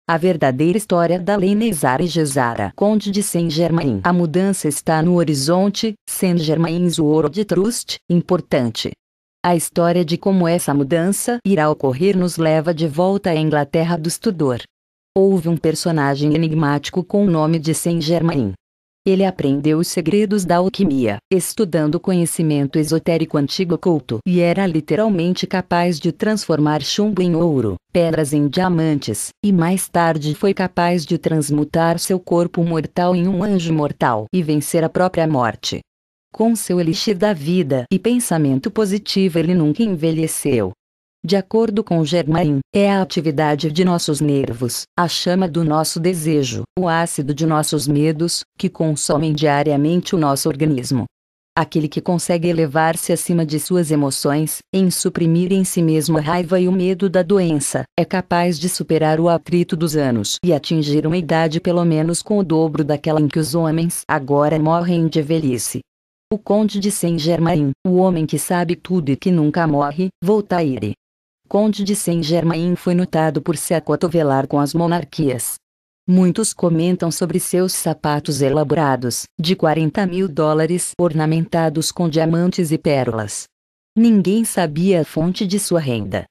A verdadeira história da Lene Zara Gesara, Conde de Saint-Germain. A mudança está no horizonte. Saint-Germain's World Trust, importante. A história de como essa mudança irá ocorrer nos leva de volta à Inglaterra do Tudor. Houve um personagem enigmático com o nome de Saint-Germain. Ele aprendeu os segredos da alquimia, estudando o conhecimento esotérico antigo oculto, e era literalmente capaz de transformar chumbo em ouro, pedras em diamantes, e mais tarde foi capaz de transmutar seu corpo mortal em um anjo mortal e vencer a própria morte. Com seu elixir da vida e pensamento positivo, ele nunca envelheceu. De acordo com Germain, é a atividade de nossos nervos, a chama do nosso desejo, o ácido de nossos medos, que consomem diariamente o nosso organismo. Aquele que consegue elevar-se acima de suas emoções, em suprimir em si mesmo a raiva e o medo da doença, é capaz de superar o atrito dos anos e atingir uma idade pelo menos com o dobro daquela em que os homens agora morrem de velhice. O Conde de Saint-Germain, o homem que sabe tudo e que nunca morre, Voltaire. Conde de Saint-Germain foi notado por se acotovelar com as monarquias. Muitos comentam sobre seus sapatos elaborados, de $40.000, ornamentados com diamantes e pérolas. Ninguém sabia a fonte de sua renda.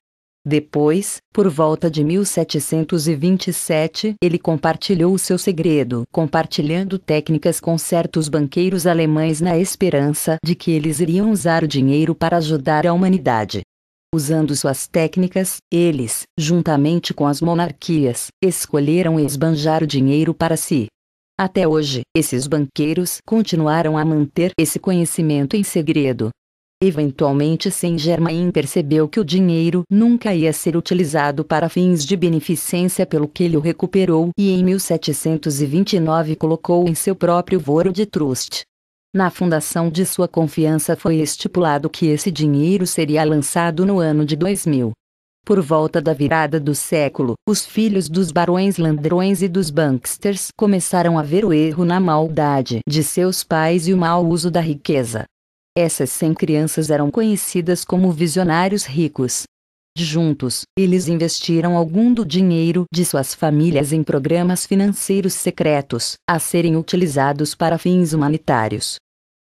Depois, por volta de 1727, ele compartilhou o seu segredo, compartilhando técnicas com certos banqueiros alemães na esperança de que eles iriam usar o dinheiro para ajudar a humanidade. Usando suas técnicas, eles, juntamente com as monarquias, escolheram esbanjar o dinheiro para si. Até hoje, esses banqueiros continuaram a manter esse conhecimento em segredo. Eventualmente, Saint-Germain percebeu que o dinheiro nunca ia ser utilizado para fins de beneficência, pelo que ele o recuperou e em 1729 colocou em seu próprio World Trust. Na fundação de sua confiança foi estipulado que esse dinheiro seria lançado no ano de 2000. Por volta da virada do século, os filhos dos barões ladrões e dos banksters começaram a ver o erro na maldade de seus pais e o mau uso da riqueza. Essas 100 crianças eram conhecidas como visionários ricos. Juntos, eles investiram algum do dinheiro de suas famílias em programas financeiros secretos, a serem utilizados para fins humanitários.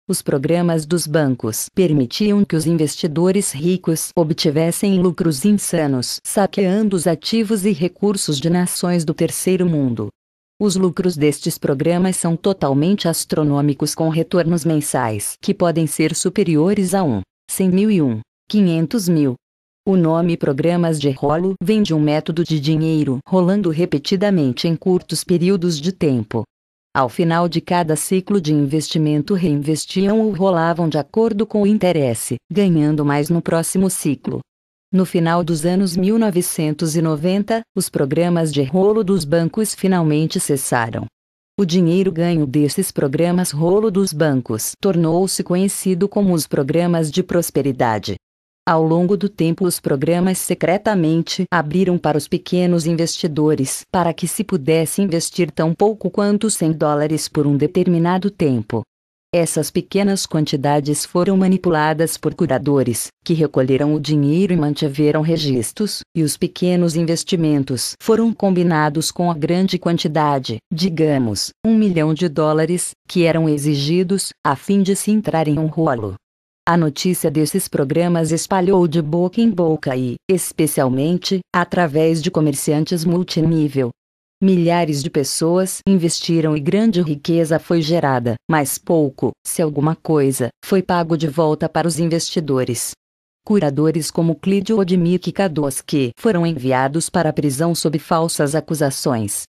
Os programas dos bancos permitiam que os investidores ricos obtivessem lucros insanos, saqueando os ativos e recursos de nações do terceiro mundo. Os lucros destes programas são totalmente astronômicos, com retornos mensais que podem ser superiores a 100.000 e 500.000. O nome programas de rolo vem de um método de dinheiro rolando repetidamente em curtos períodos de tempo. Ao final de cada ciclo de investimento, reinvestiam ou rolavam de acordo com o interesse, ganhando mais no próximo ciclo. No final dos anos 1990, os programas de rolo dos bancos finalmente cessaram. O dinheiro ganho desses programas rolo dos bancos tornou-se conhecido como os programas de prosperidade. Ao longo do tempo, os programas secretamente abriram para os pequenos investidores para que se pudesse investir tão pouco quanto $100 por um determinado tempo. Essas pequenas quantidades foram manipuladas por curadores, que recolheram o dinheiro e mantiveram registros, e os pequenos investimentos foram combinados com a grande quantidade, digamos, $1 milhão, que eram exigidos, a fim de se entrar em um rolo. A notícia desses programas espalhou de boca em boca e, especialmente, através de comerciantes multinível. Milhares de pessoas investiram e grande riqueza foi gerada, mas pouco, se alguma coisa, foi pago de volta para os investidores. Curadores como Clyde Odmik e Kadosky foram enviados para a prisão sob falsas acusações.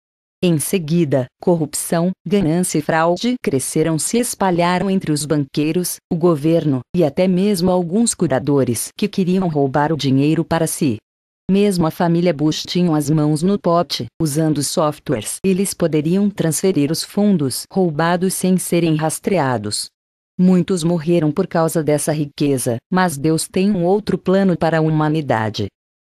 Em seguida, corrupção, ganância e fraude se espalharam entre os banqueiros, o governo, e até mesmo alguns curadores que queriam roubar o dinheiro para si. Mesmo a família Bush tinha as mãos no pote. Usando softwares, eles poderiam transferir os fundos roubados sem serem rastreados. Muitos morreram por causa dessa riqueza, mas Deus tem um outro plano para a humanidade.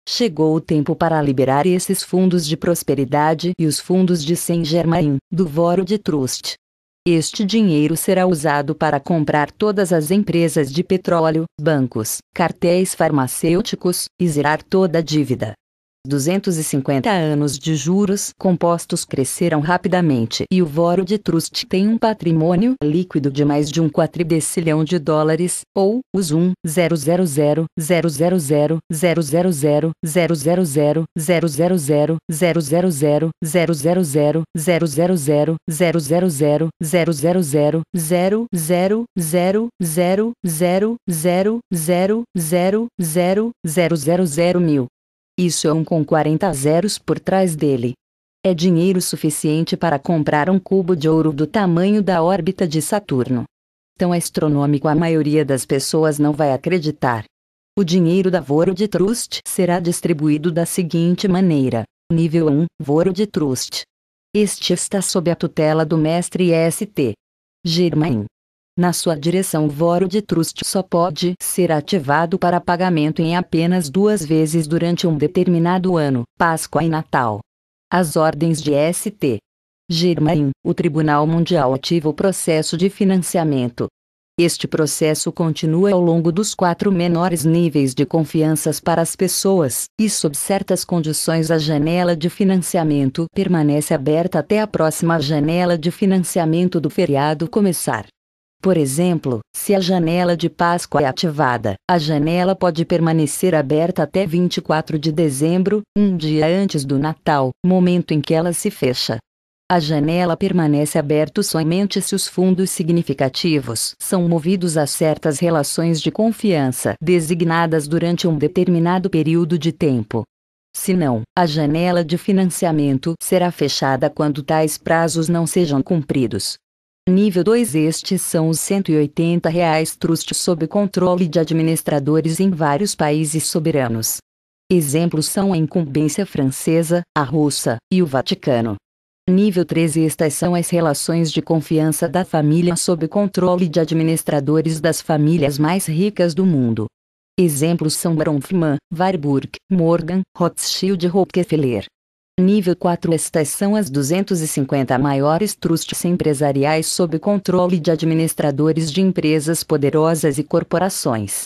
Chegou o tempo para liberar esses fundos de prosperidade e os fundos de Saint-Germain, do World Trust. Este dinheiro será usado para comprar todas as empresas de petróleo, bancos, cartéis farmacêuticos, e zerar toda a dívida. 250 anos de juros compostos cresceram rapidamente e o World Trust tem um patrimônio líquido de mais de um quadrilhão de dólares, ou os 10000000000000000000000000000000000000000000000000000000000000000000000000000000000000000000000000000000000000000000000000000000000000000000000000000000000000000000000000000000000000000000000000000000000000000000000000000000000000000000000000000000000000000000000000000000000000000000000000000000000000000000000000000000000000000000000000000000000000000000000000000000000000000000000000000000000000000000000000000000000000000000000000000000000000000000000000000000000000000000000000000ة para comprar um cubo de ouro do tamanho da órbita de Saturno. Tão astronômico, a maioria das pessoas não vai acreditar. O dinheiro da World Trust será distribuído da seguinte maneira. Nível 1, World Trust. Este está sob a tutela do mestre St. Germain. Na sua direção, o World Trust só pode ser ativado para pagamento em apenas 2 vezes durante um determinado ano, Páscoa e Natal. As ordens de St. Germain, o Tribunal Mundial ativa o processo de financiamento. Este processo continua ao longo dos 4 menores níveis de confianças para as pessoas, e sob certas condições a janela de financiamento permanece aberta até a próxima janela de financiamento do feriado começar. Por exemplo, se a janela de Páscoa é ativada, a janela pode permanecer aberta até 24 de dezembro, um dia antes do Natal, momento em que ela se fecha. A janela permanece aberta somente se os fundos significativos são movidos a certas relações de confiança designadas durante um determinado período de tempo. Se não, a janela de financiamento será fechada quando tais prazos não sejam cumpridos. Nível 2. Estes são os R$ 180 Trust sob controle de administradores em vários países soberanos. Exemplos são a incumbência francesa, a russa e o Vaticano. Nível 3. Estas são as relações de confiança da família sob controle de administradores das famílias mais ricas do mundo. Exemplos são Bronfman, Warburg, Morgan, Rothschild e Rockefeller. Nível 4. Estas são as 250 maiores trusts empresariais sob controle de administradores de empresas poderosas e corporações.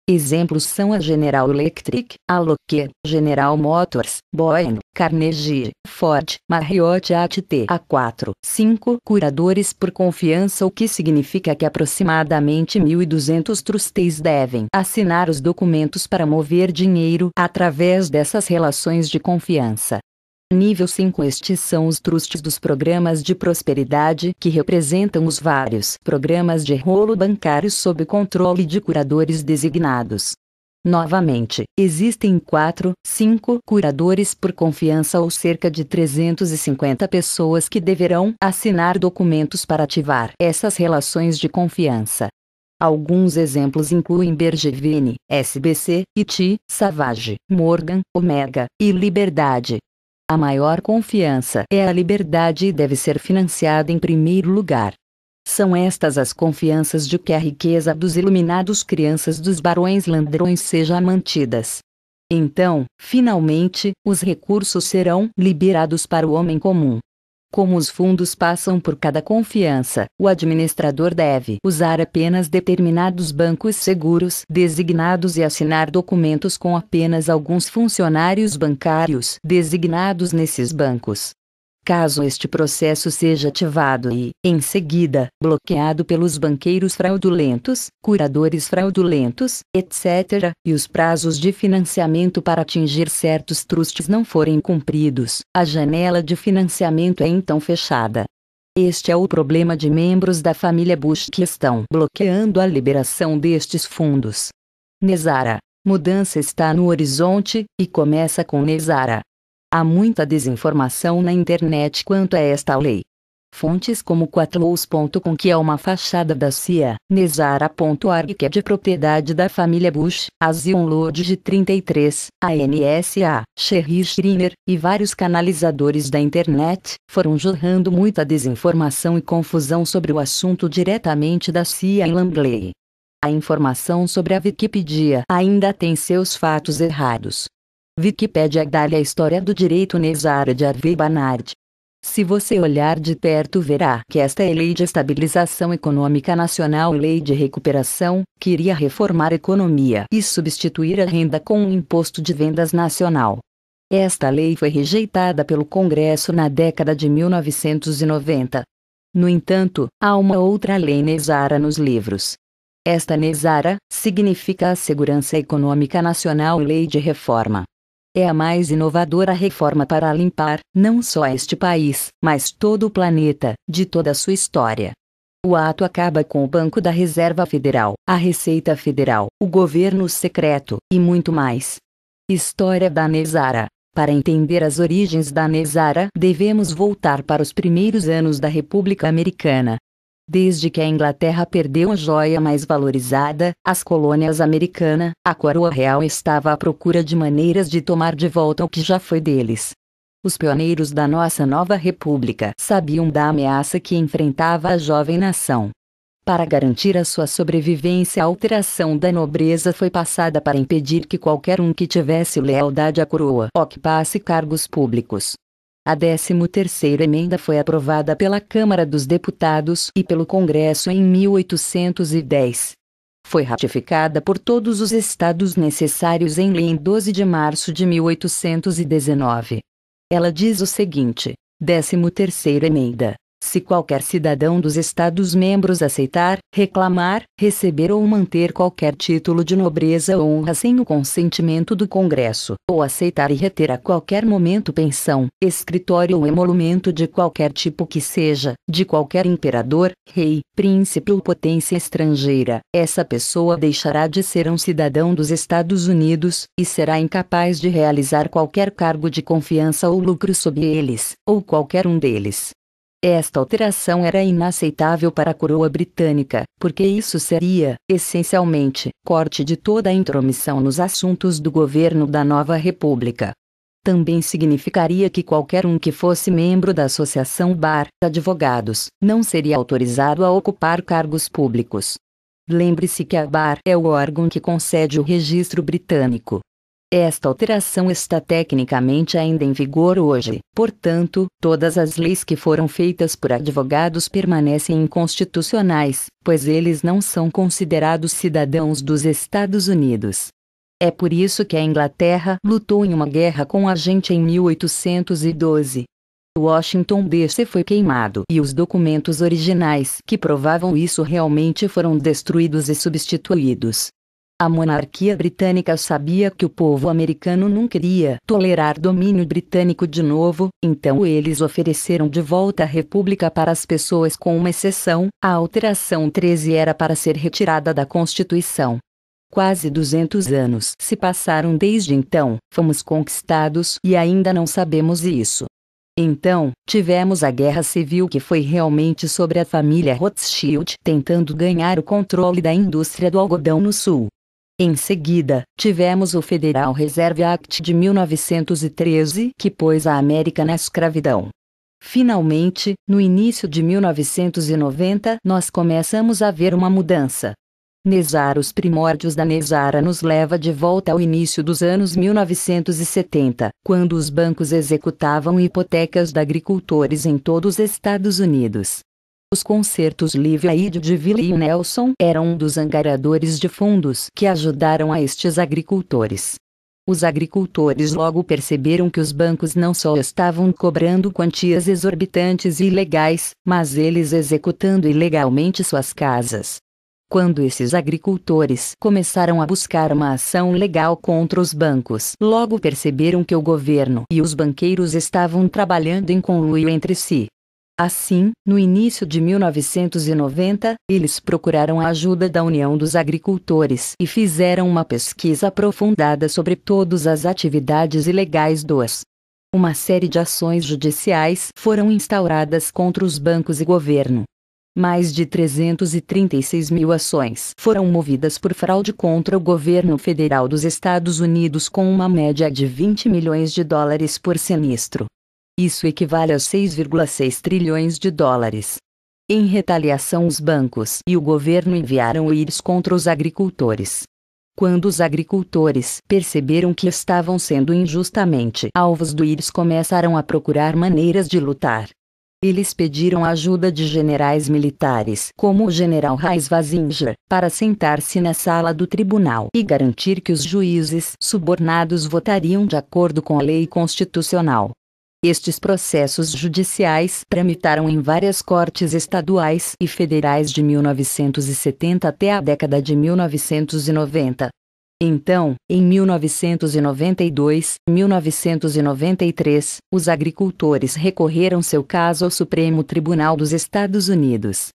Exemplos são a General Electric, a Lockheed, General Motors, Boeing, Carnegie, Ford, Marriott et A4. 5. Curadores por confiança, o que significa que aproximadamente 1.200 trustees devem assinar os documentos para mover dinheiro através dessas relações de confiança. Nível 5. Estes são os trusts dos programas de prosperidade que representam os vários programas de rolo bancário sob controle de curadores designados. Novamente, existem 5 curadores por confiança ou cerca de 350 pessoas que deverão assinar documentos para ativar essas relações de confiança. Alguns exemplos incluem Bergevine, SBC, IT, Savage, Morgan, Omega e Liberdade. A maior confiança é a liberdade e deve ser financiada em primeiro lugar. São estas as confianças de que a riqueza dos iluminados crianças dos barões ladrões seja mantidas. Então, finalmente, os recursos serão liberados para o homem comum. Como os fundos passam por cada confiança, o administrador deve usar apenas determinados bancos seguros designados e assinar documentos com apenas alguns funcionários bancários designados nesses bancos. Caso este processo seja ativado e, em seguida, bloqueado pelos banqueiros fraudulentos, curadores fraudulentos, etc., e os prazos de financiamento para atingir certos trusts não forem cumpridos, a janela de financiamento é então fechada. Este é o problema de membros da família Bush que estão bloqueando a liberação destes fundos. Nezara. Mudança está no horizonte, e começa com Nezara. Há muita desinformação na internet quanto a esta lei. Fontes como Quatlows.com, que é uma fachada da CIA, Nezara.org, que é de propriedade da família Bush, a Zion Lodge 33, a NSA, Sherry Shriner, e vários canalizadores da internet, foram jorrando muita desinformação e confusão sobre o assunto diretamente da CIA em Langley. A informação sobre a Wikipedia ainda tem seus fatos errados. Wikipédia dá-lhe a história do direito Nezara de Harvey Barnard. Se você olhar de perto, verá que esta é lei de estabilização econômica nacional e lei de recuperação, que iria reformar a economia e substituir a renda com um imposto de vendas nacional. Esta lei foi rejeitada pelo Congresso na década de 1990. No entanto, há uma outra lei NESARA nos livros. Esta NESARA significa a Segurança Econômica Nacional Lei de Reforma. É a mais inovadora reforma para limpar, não só este país, mas todo o planeta, de toda a sua história. O ato acaba com o Banco da Reserva Federal, a Receita Federal, o governo secreto, e muito mais. História da NESARA. Para entender as origens da NESARA, devemos voltar para os primeiros anos da República Americana. Desde que a Inglaterra perdeu a joia mais valorizada, as colônias americanas, a coroa real estava à procura de maneiras de tomar de volta o que já foi deles. Os pioneiros da nossa nova república sabiam da ameaça que enfrentava a jovem nação. Para garantir a sua sobrevivência, a alteração da nobreza foi passada para impedir que qualquer um que tivesse lealdade à coroa ocupasse cargos públicos. A 13ª emenda foi aprovada pela Câmara dos Deputados e pelo Congresso em 1810. Foi ratificada por todos os estados necessários em lei em 12 de março de 1819. Ela diz o seguinte: 13ª emenda. Se qualquer cidadão dos Estados-membros aceitar, reclamar, receber ou manter qualquer título de nobreza ou honra sem o consentimento do Congresso, ou aceitar e reter a qualquer momento pensão, escritório ou emolumento de qualquer tipo que seja, de qualquer imperador, rei, príncipe ou potência estrangeira, essa pessoa deixará de ser um cidadão dos Estados Unidos, e será incapaz de realizar qualquer cargo de confiança ou lucro sob eles, ou qualquer um deles. Esta alteração era inaceitável para a coroa britânica, porque isso seria, essencialmente, corte de toda a intromissão nos assuntos do governo da nova república. Também significaria que qualquer um que fosse membro da Associação Bar Advogados não seria autorizado a ocupar cargos públicos. Lembre-se que a Bar é o órgão que concede o registro britânico. Esta alteração está tecnicamente ainda em vigor hoje, portanto, todas as leis que foram feitas por advogados permanecem inconstitucionais, pois eles não são considerados cidadãos dos Estados Unidos. É por isso que a Inglaterra lutou em uma guerra com a gente em 1812. Washington DC foi queimado e os documentos originais que provavam isso realmente foram destruídos e substituídos. A monarquia britânica sabia que o povo americano não queria tolerar domínio britânico de novo, então eles ofereceram de volta a república para as pessoas com uma exceção: a alteração 13 era para ser retirada da Constituição. Quase 200 anos se passaram desde então, fomos conquistados e ainda não sabemos isso. Então, tivemos a Guerra Civil, que foi realmente sobre a família Rothschild tentando ganhar o controle da indústria do algodão no Sul. Em seguida, tivemos o Federal Reserve Act de 1913, que pôs a América na escravidão. Finalmente, no início de 1990, nós começamos a ver uma mudança. NESARA. Os primórdios da NESARA nos leva de volta ao início dos anos 1970, quando os bancos executavam hipotecas de agricultores em todos os Estados Unidos. Os concertos Live Aid de Willie Nelson eram um dos angariadores de fundos que ajudaram a estes agricultores. Os agricultores logo perceberam que os bancos não só estavam cobrando quantias exorbitantes e ilegais, mas eles executando ilegalmente suas casas. Quando esses agricultores começaram a buscar uma ação legal contra os bancos, logo perceberam que o governo e os banqueiros estavam trabalhando em conluio entre si. Assim, no início de 1990, eles procuraram a ajuda da União dos Agricultores e fizeram uma pesquisa aprofundada sobre todas as atividades ilegais dos. Uma série de ações judiciais foram instauradas contra os bancos e governo. Mais de 336 mil ações foram movidas por fraude contra o governo federal dos Estados Unidos, com uma média de 20 milhões de dólares por sinistro. Isso equivale a 6,6 trilhões de dólares. Em retaliação, os bancos e o governo enviaram IRS contra os agricultores. Quando os agricultores perceberam que estavam sendo injustamente alvos do IRS, começaram a procurar maneiras de lutar. Eles pediram a ajuda de generais militares, como o general Reiswazinger, para sentar-se na sala do tribunal e garantir que os juízes subornados votariam de acordo com a lei constitucional. Estes processos judiciais tramitaram em várias cortes estaduais e federais de 1970 até a década de 1990. Então, em 1992, 1993, os agricultores recorreram seu caso ao Supremo Tribunal dos Estados Unidos.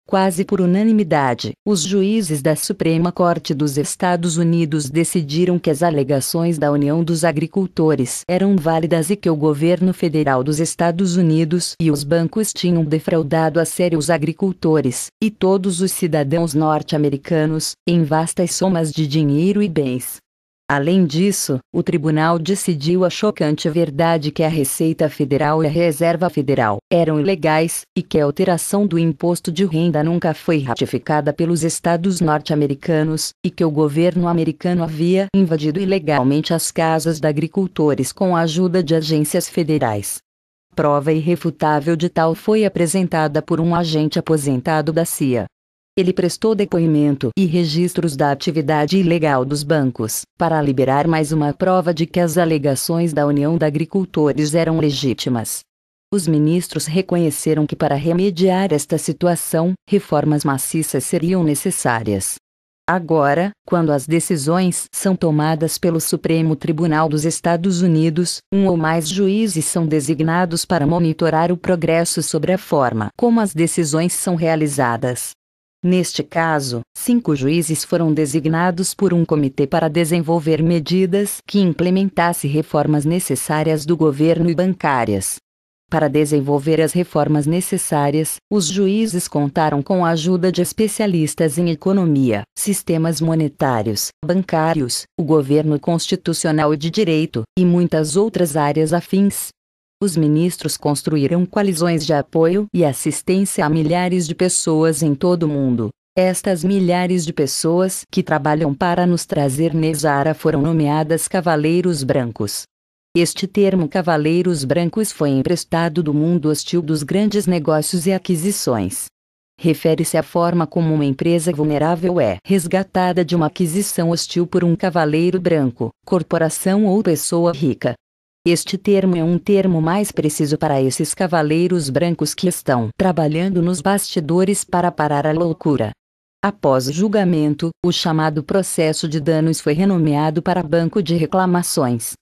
Quase por unanimidade, os juízes da Suprema Corte dos Estados Unidos decidiram que as alegações da União dos Agricultores eram válidas e que o governo federal dos Estados Unidos e os bancos tinham defraudado a sério os agricultores e todos os cidadãos norte-americanos, em vastas somas de dinheiro e bens. Além disso, o tribunal decidiu a chocante verdade que a Receita Federal e a Reserva Federal eram ilegais, e que a alteração do imposto de renda nunca foi ratificada pelos estados norte-americanos, e que o governo americano havia invadido ilegalmente as casas de agricultores com a ajuda de agências federais. Prova irrefutável de tal foi apresentada por um agente aposentado da CIA. Ele prestou depoimento e registros da atividade ilegal dos bancos, para liberar mais uma prova de que as alegações da União de Agricultores eram legítimas. Os ministros reconheceram que para remediar esta situação, reformas maciças seriam necessárias. Agora, quando as decisões são tomadas pelo Supremo Tribunal dos Estados Unidos, um ou mais juízes são designados para monitorar o progresso sobre a forma como as decisões são realizadas. Neste caso, 5 juízes foram designados por um comitê para desenvolver medidas que implementassem reformas necessárias do governo e bancárias. Para desenvolver as reformas necessárias, os juízes contaram com a ajuda de especialistas em economia, sistemas monetários, bancários, o governo constitucional e de direito, e muitas outras áreas afins. Os ministros construíram coalizões de apoio e assistência a milhares de pessoas em todo o mundo. Estas milhares de pessoas que trabalham para nos trazer Nezara foram nomeadas Cavaleiros Brancos. Este termo Cavaleiros Brancos foi emprestado do mundo hostil dos grandes negócios e aquisições. Refere-se à forma como uma empresa vulnerável é resgatada de uma aquisição hostil por um cavaleiro branco, corporação ou pessoa rica. Este termo é um termo mais preciso para esses cavaleiros brancos que estão trabalhando nos bastidores para parar a loucura. Após o julgamento, o chamado processo de danos foi renomeado para Banco de Reclamações.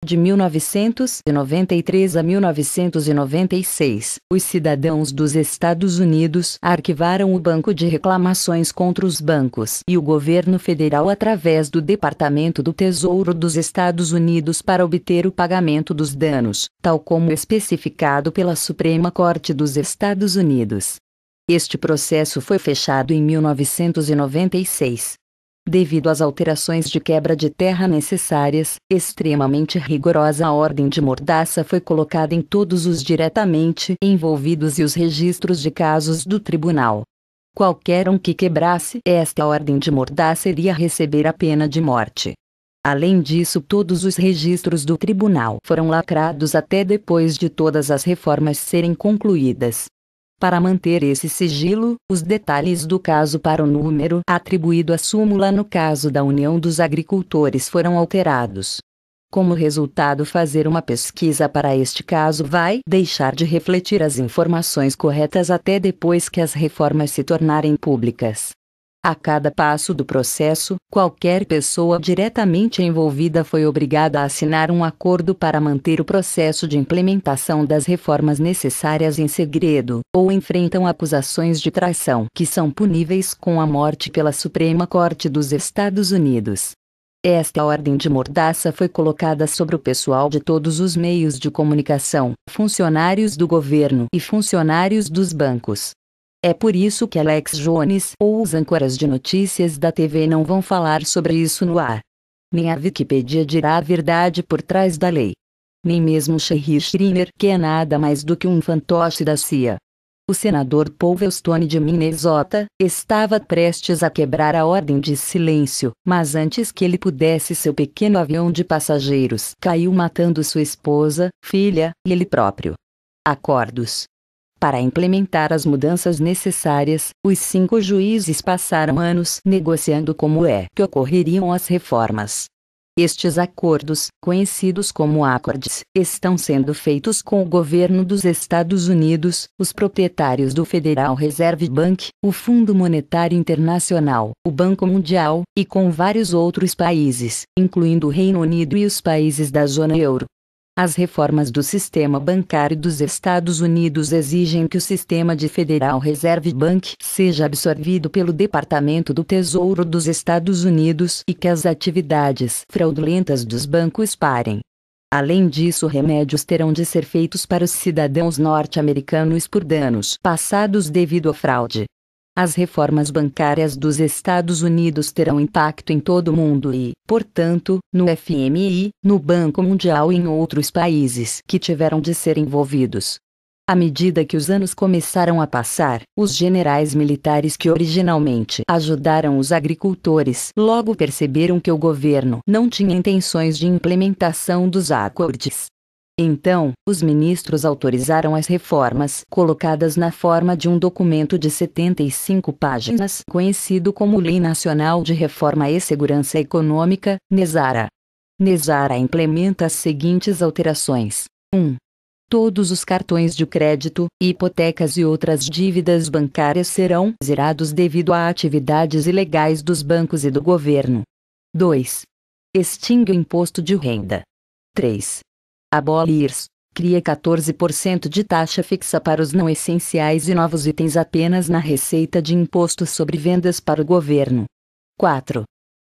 De 1993 a 1996, os cidadãos dos Estados Unidos arquivaram o Banco de Reclamações contra os bancos e o governo federal através do Departamento do Tesouro dos Estados Unidos para obter o pagamento dos danos, tal como especificado pela Suprema Corte dos Estados Unidos. Este processo foi fechado em 1996. Devido às alterações de quebra de terra necessárias, extremamente rigorosa a ordem de mordaça foi colocada em todos os diretamente envolvidos e os registros de casos do tribunal. Qualquer um que quebrasse esta ordem de mordaça iria receber a pena de morte. Além disso, todos os registros do tribunal foram lacrados até depois de todas as reformas serem concluídas. Para manter esse sigilo, os detalhes do caso para o número atribuído à súmula no caso da União dos Agricultores foram alterados. Como resultado, fazer uma pesquisa para este caso vai deixar de refletir as informações corretas até depois que as reformas se tornarem públicas. A cada passo do processo, qualquer pessoa diretamente envolvida foi obrigada a assinar um acordo para manter o processo de implementação das reformas necessárias em segredo, ou enfrentam acusações de traição que são puníveis com a morte pela Suprema Corte dos Estados Unidos. Esta ordem de mordaça foi colocada sobre o pessoal de todos os meios de comunicação, funcionários do governo e funcionários dos bancos. É por isso que Alex Jones ou os âncoras de notícias da TV não vão falar sobre isso no ar. Nem a Wikipedia dirá a verdade por trás da lei. Nem mesmo Sherry Shriner, que é nada mais do que um fantoche da CIA. O senador Paul Wellstone de Minnesota estava prestes a quebrar a ordem de silêncio, mas antes que ele pudesse, seu pequeno avião de passageiros caiu matando sua esposa, filha e ele próprio. Acordos. Para implementar as mudanças necessárias, os 5 juízes passaram anos negociando como é que ocorreriam as reformas. Estes acordos, conhecidos como acords, estão sendo feitos com o governo dos Estados Unidos, os proprietários do Federal Reserve Bank, o Fundo Monetário Internacional, o Banco Mundial, e com vários outros países, incluindo o Reino Unido e os países da zona euro. As reformas do sistema bancário dos Estados Unidos exigem que o sistema de Federal Reserve Bank seja absorvido pelo Departamento do Tesouro dos Estados Unidos e que as atividades fraudulentas dos bancos parem. Além disso, remédios terão de ser feitos para os cidadãos norte-americanos por danos passados devido à fraude. As reformas bancárias dos Estados Unidos terão impacto em todo o mundo e, portanto, no FMI, no Banco Mundial e em outros países que tiveram de ser envolvidos. À medida que os anos começaram a passar, os generais militares que originalmente ajudaram os agricultores logo perceberam que o governo não tinha intenções de implementação dos acordos. Então, os ministros autorizaram as reformas colocadas na forma de um documento de 75 páginas, conhecido como Lei Nacional de Reforma e Segurança Econômica, NESARA. NESARA implementa as seguintes alterações. 1. Todos os cartões de crédito, hipotecas e outras dívidas bancárias serão zerados devido a atividades ilegais dos bancos e do governo. 2. Extingue o imposto de renda. 3. Abolir-se, cria 14% de taxa fixa para os não essenciais e novos itens apenas na receita de imposto sobre vendas para o governo. 4.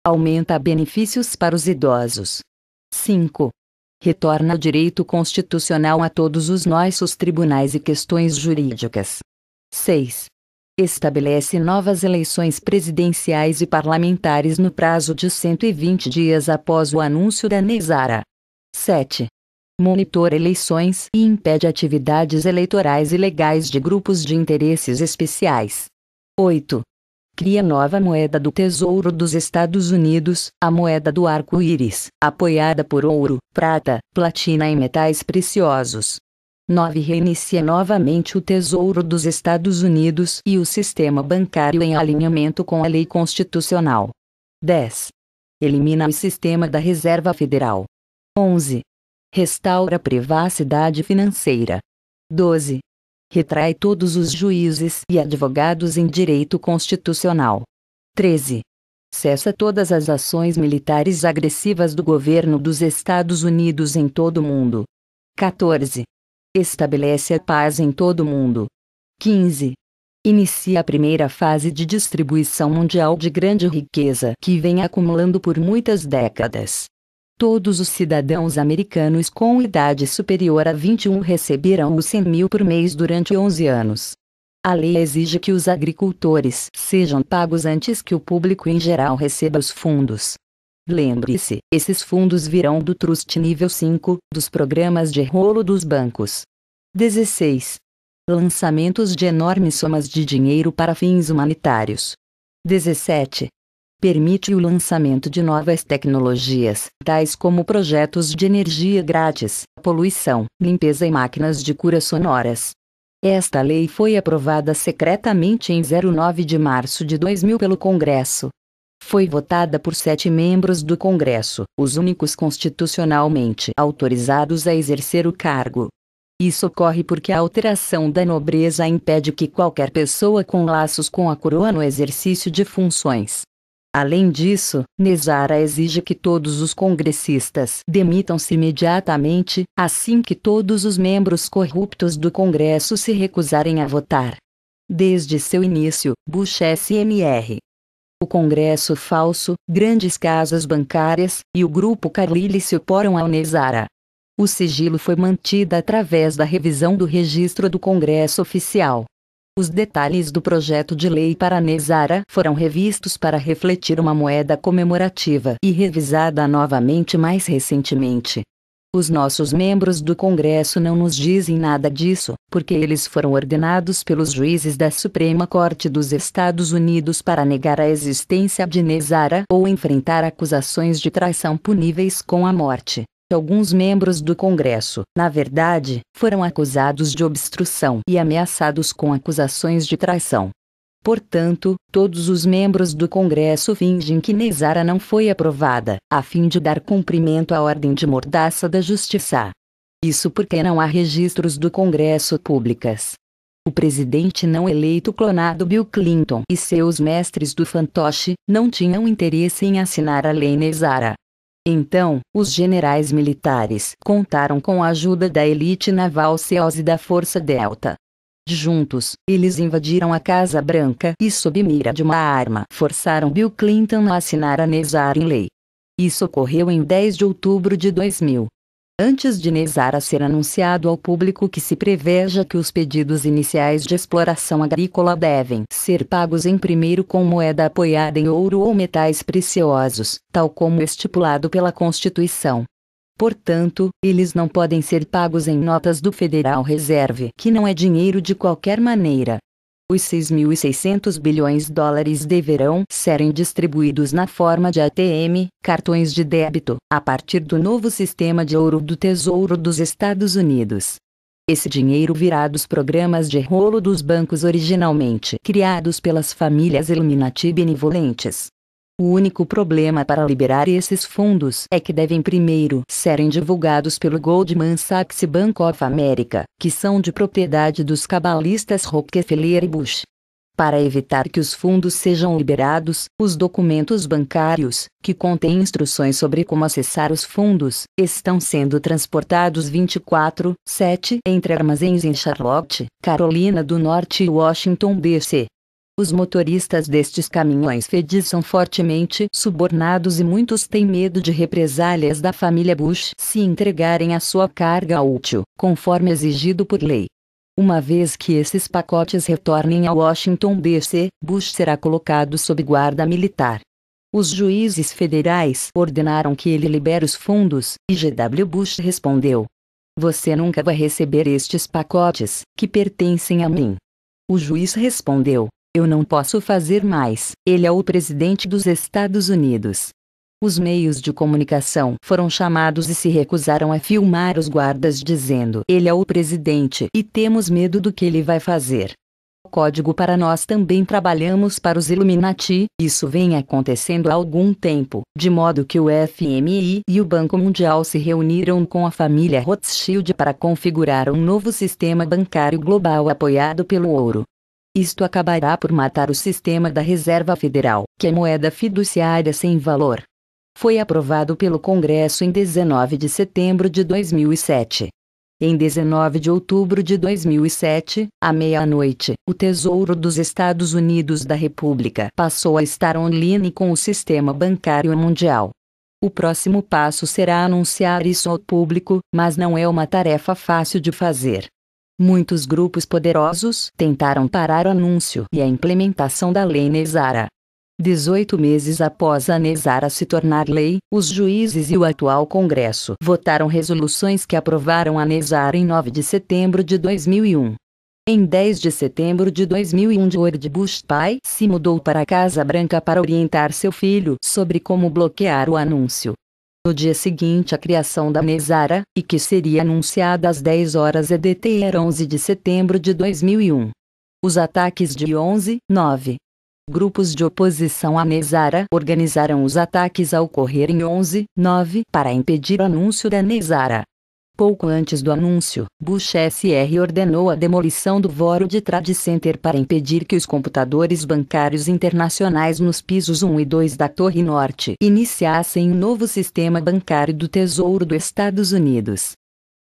Aumenta benefícios para os idosos. 5. Retorna o direito constitucional a todos os nossos tribunais e questões jurídicas. 6. Estabelece novas eleições presidenciais e parlamentares no prazo de 120 dias após o anúncio da NESARA. 7. Monitora eleições e impede atividades eleitorais ilegais de grupos de interesses especiais. 8. Cria nova moeda do Tesouro dos Estados Unidos, a moeda do arco-íris, apoiada por ouro, prata, platina e metais preciosos. 9. Reinicia novamente o Tesouro dos Estados Unidos e o sistema bancário em alinhamento com a lei constitucional. 10. Elimina o sistema da Reserva Federal. 11. Restaura a privacidade financeira. 12. Retrai todos os juízes e advogados em direito constitucional. 13. Cessa todas as ações militares agressivas do governo dos Estados Unidos em todo o mundo. 14. Estabelece a paz em todo o mundo. 15. Inicia a primeira fase de distribuição mundial de grande riqueza que vem acumulando por muitas décadas. Todos os cidadãos americanos com idade superior a 21 receberão os 100 mil por mês durante 11 anos. A lei exige que os agricultores sejam pagos antes que o público em geral receba os fundos. Lembre-se, esses fundos virão do Trust Nível 5, dos programas de rolo dos bancos. 16. Lançamentos de enormes somas de dinheiro para fins humanitários. 17. Permite o lançamento de novas tecnologias, tais como projetos de energia grátis, poluição, limpeza e máquinas de cura sonoras. Esta lei foi aprovada secretamente em 09 de março de 2000 pelo Congresso. Foi votada por 7 membros do Congresso, os únicos constitucionalmente autorizados a exercer o cargo. Isso ocorre porque a alteração da nobreza impede que qualquer pessoa com laços com a coroa no exercício de funções. Além disso, NESARA exige que todos os congressistas demitam-se imediatamente, assim que todos os membros corruptos do Congresso se recusarem a votar. Desde seu início, Bush Sr., o Congresso Falso, grandes casas bancárias, e o Grupo Carlyle se oporam ao NESARA. O sigilo foi mantido através da revisão do registro do Congresso Oficial. Os detalhes do projeto de lei para a NESARA foram revistos para refletir uma moeda comemorativa e revisada novamente mais recentemente. Os nossos membros do Congresso não nos dizem nada disso, porque eles foram ordenados pelos juízes da Suprema Corte dos Estados Unidos para negar a existência de NESARA ou enfrentar acusações de traição puníveis com a morte. Alguns membros do Congresso, na verdade, foram acusados de obstrução e ameaçados com acusações de traição. Portanto, todos os membros do Congresso fingem que NESARA não foi aprovada, a fim de dar cumprimento à ordem de mordaça da Justiça. Isso porque não há registros do Congresso públicas. O presidente não eleito clonado Bill Clinton e seus mestres do fantoche não tinham interesse em assinar a lei NESARA. Então, os generais militares contaram com a ajuda da elite naval CEOs e da Força Delta. Juntos, eles invadiram a Casa Branca e, sob mira de uma arma, forçaram Bill Clinton a assinar a NESARA em lei. Isso ocorreu em 10 de outubro de 2000. Antes de NESARA ser anunciado ao público, que se preveja que os pedidos iniciais de exploração agrícola devem ser pagos em primeiro com moeda apoiada em ouro ou metais preciosos, tal como estipulado pela Constituição. Portanto, eles não podem ser pagos em notas do Federal Reserve, que não é dinheiro de qualquer maneira. Os 6.600 bilhões de dólares deverão serem distribuídos na forma de ATM, cartões de débito, a partir do novo sistema de ouro do Tesouro dos Estados Unidos. Esse dinheiro virá dos programas de rolo dos bancos originalmente criados pelas famílias Illuminati benevolentes. O único problema para liberar esses fundos é que devem primeiro serem divulgados pelo Goldman Sachs e Bank of America, que são de propriedade dos cabalistas Rockefeller e Bush. Para evitar que os fundos sejam liberados, os documentos bancários, que contêm instruções sobre como acessar os fundos, estão sendo transportados 24/7 entre armazéns em Charlotte, Carolina do Norte e Washington, D.C. Os motoristas destes caminhões fedidos são fortemente subornados e muitos têm medo de represálias da família Bush se entregarem a sua carga útil, conforme exigido por lei. Uma vez que esses pacotes retornem a Washington, D.C., Bush será colocado sob guarda militar. Os juízes federais ordenaram que ele libere os fundos, e G.W. Bush respondeu: "Você nunca vai receber estes pacotes, que pertencem a mim." O juiz respondeu: "Eu não posso fazer mais, ele é o presidente dos Estados Unidos." Os meios de comunicação foram chamados e se recusaram a filmar os guardas dizendo: "Ele é o presidente e temos medo do que ele vai fazer." Código para nós também trabalhamos para os Illuminati, isso vem acontecendo há algum tempo, de modo que o FMI e o Banco Mundial se reuniram com a família Rothschild para configurar um novo sistema bancário global apoiado pelo ouro. Isto acabará por matar o sistema da Reserva Federal, que é moeda fiduciária sem valor. Foi aprovado pelo Congresso em 19 de setembro de 2007. Em 19 de outubro de 2007, à meia-noite, o Tesouro dos Estados Unidos da República passou a estar online com o sistema bancário mundial. O próximo passo será anunciar isso ao público, mas não é uma tarefa fácil de fazer. Muitos grupos poderosos tentaram parar o anúncio e a implementação da lei NESARA. 18 meses após a NESARA se tornar lei, os juízes e o atual Congresso votaram resoluções que aprovaram a NESARA em 9 de setembro de 2001. Em 10 de setembro de 2001, George Bush pai se mudou para a Casa Branca para orientar seu filho sobre como bloquear o anúncio. No dia seguinte à criação da NESARA, e que seria anunciada às 10 horas EDT, era 11 de setembro de 2001. Os ataques de 11/9. Grupos de oposição à NESARA organizaram os ataques a ocorrer em 11/9 para impedir o anúncio da NESARA. Pouco antes do anúncio, Bush Sr. ordenou a demolição do World Trade Center para impedir que os computadores bancários internacionais nos pisos 1 e 2 da Torre Norte iniciassem um novo sistema bancário do Tesouro dos Estados Unidos.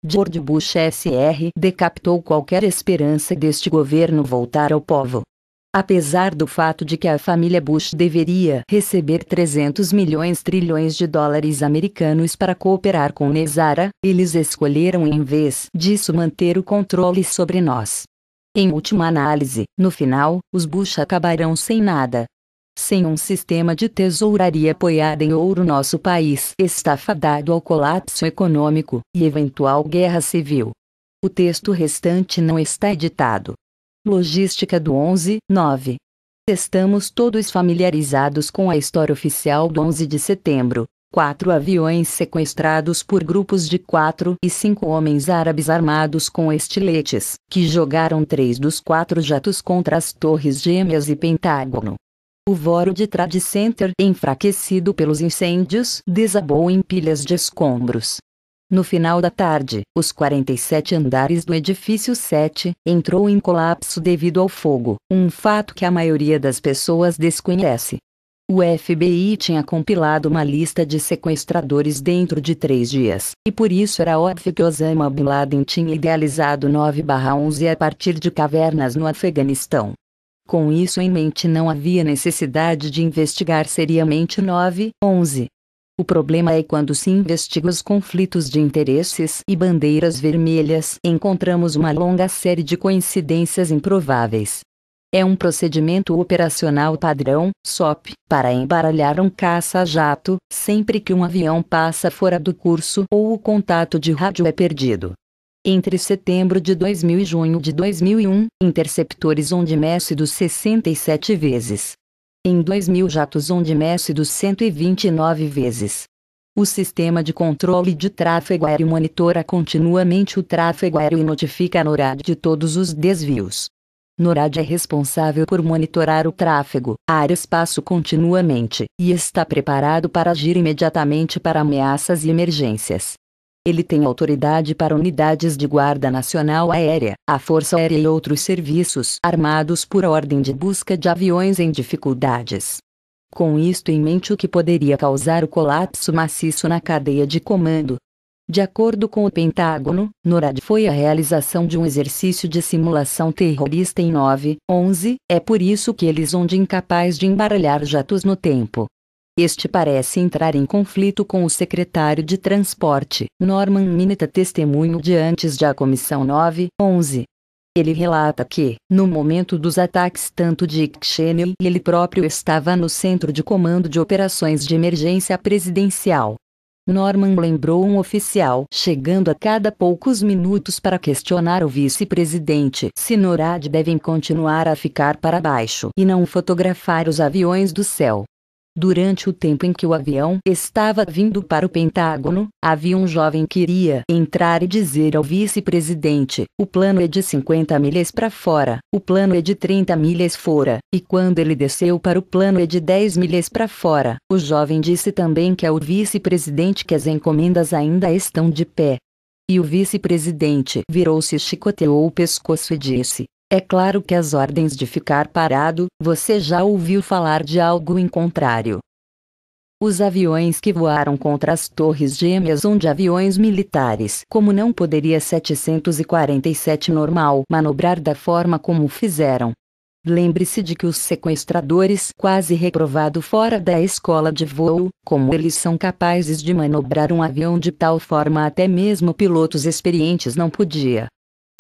George Bush Sr. decapitou qualquer esperança deste governo voltar ao povo. Apesar do fato de que a família Bush deveria receber 300 milhões trilhões de dólares americanos para cooperar com NESARA, eles escolheram em vez disso manter o controle sobre nós. Em última análise, no final, os Bush acabarão sem nada. Sem um sistema de tesouraria apoiado em ouro, nosso país está fadado ao colapso econômico e eventual guerra civil. O texto restante não está editado. Logística do 11/9. Estamos todos familiarizados com a história oficial do 11 de setembro. 4 aviões sequestrados por grupos de 4 e 5 homens árabes armados com estiletes, que jogaram 3 dos 4 jatos contra as Torres Gêmeas e Pentágono. O World Trade Center, enfraquecido pelos incêndios, desabou em pilhas de escombros. No final da tarde, os 47 andares do edifício 7 entrou em colapso devido ao fogo, um fato que a maioria das pessoas desconhece. O FBI tinha compilado uma lista de sequestradores dentro de 3 dias, e por isso era óbvio que Osama Bin Laden tinha idealizado 9/11 a partir de cavernas no Afeganistão. Com isso em mente não havia necessidade de investigar seriamente 9/11. O problema é quando se investiga os conflitos de interesses e bandeiras vermelhas, encontramos uma longa série de coincidências improváveis. É um procedimento operacional padrão, SOP, para embaralhar um caça-jato, sempre que um avião passa fora do curso ou o contato de rádio é perdido. Entre setembro de 2000 e junho de 2001, interceptores onde-messidos 67 vezes. Em 2000 jatos onde-messidos 129 vezes. O sistema de controle de tráfego aéreo monitora continuamente o tráfego aéreo e notifica a NORAD de todos os desvios. NORAD é responsável por monitorar o tráfego aéreo-espaço continuamente, e está preparado para agir imediatamente para ameaças e emergências. Ele tem autoridade para unidades de Guarda Nacional Aérea, a Força Aérea e outros serviços armados por ordem de busca de aviões em dificuldades. Com isto em mente, o que poderia causar o colapso maciço na cadeia de comando? De acordo com o Pentágono, NORAD foi a realização de um exercício de simulação terrorista em 9/11, é por isso que eles são incapazes de embaralhar jatos no tempo. Este parece entrar em conflito com o secretário de Transporte, Norman Mineta, testemunho de antes da comissão 9/11. Ele relata que, no momento dos ataques, tanto Dick Cheney e ele próprio estava no centro de comando de operações de emergência presidencial. Norman lembrou um oficial chegando a cada poucos minutos para questionar o vice-presidente se NORAD devem continuar a ficar para baixo e não fotografar os aviões do céu. Durante o tempo em que o avião estava vindo para o Pentágono, havia um jovem que iria entrar e dizer ao vice-presidente: o plano é de 50 milhas para fora, o plano é de 30 milhas fora, e quando ele desceu para o plano é de 10 milhas para fora, o jovem disse também que ao vice-presidente que as encomendas ainda estão de pé. E o vice-presidente virou-se, chicoteou o pescoço e disse: é claro que as ordens de ficar parado, você já ouviu falar de algo em contrário. Os aviões que voaram contra as Torres Gêmeas são de aviões militares. Como não poderia 747 normal manobrar da forma como fizeram? Lembre-se de que os sequestradores, quase reprovado fora da escola de voo, como eles são capazes de manobrar um avião de tal forma até mesmo pilotos experientes não podia.